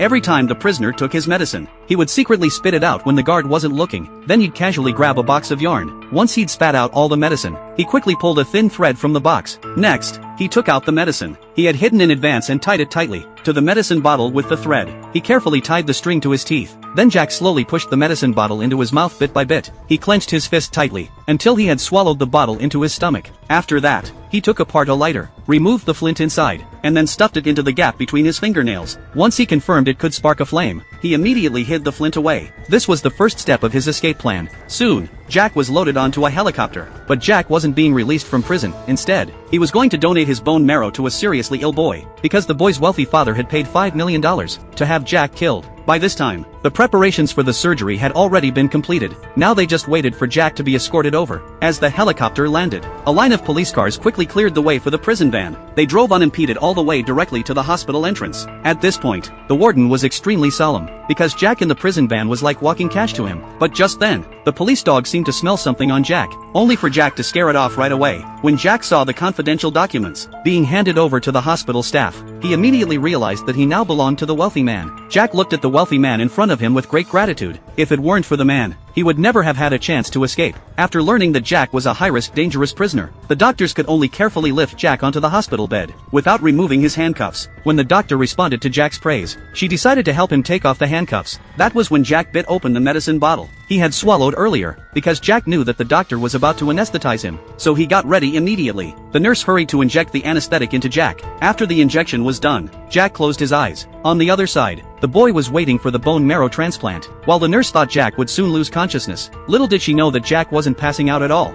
Every time the prisoner took his medicine, he would secretly spit it out when the guard wasn't looking, then he'd casually grab a box of yarn. Once he'd spat out all the medicine, he quickly pulled a thin thread from the box. Next, he took out the medicine he had hidden in advance and tied it tightly to the medicine bottle with the thread. He carefully tied the string to his teeth. Then Jack slowly pushed the medicine bottle into his mouth bit by bit. He clenched his fist tightly until he had swallowed the bottle into his stomach. After that, he took apart a lighter, removed the flint inside, and then stuffed it into the gap between his fingernails. Once he confirmed it could spark a flame, he immediately hid the flint away. This was the first step of his escape plan. Soon, Jack was loaded onto a helicopter. But Jack wasn't being released from prison. Instead, he was going to donate his bone marrow to a seriously ill boy, because the boy's wealthy father had paid $5 million to have Jack killed. By this time, the preparations for the surgery had already been completed. Now they just waited for Jack to be escorted over. As the helicopter landed, a line of police cars quickly cleared the way for the prison van. They drove unimpeded all the way directly to the hospital entrance. At this point, the warden was extremely solemn, because Jack in the prison van was like walking cash to him. But just then, the police dog seemed to smell something on Jack, only for Jack to scare it off right away. When Jack saw the confidential documents being handed over to the hospital staff, he immediately realized that he now belonged to the wealthy man. Jack looked at the wealthy man in front of him with great gratitude. If it weren't for the man, he would never have had a chance to escape. After learning that Jack was a high-risk, dangerous prisoner, the doctors could only carefully lift Jack onto the hospital bed, without removing his handcuffs. When the doctor responded to Jack's praise, she decided to help him take off the handcuffs. That was when Jack bit open the medicine bottle he had swallowed earlier, because Jack knew that the doctor was about to anesthetize him, so he got ready immediately. The nurse hurried to inject the anesthetic into Jack. After the injection was done, Jack closed his eyes. On the other side, the boy was waiting for the bone marrow transplant. While the nurse thought Jack would soon lose consciousness, little did she know that Jack wasn't passing out at all.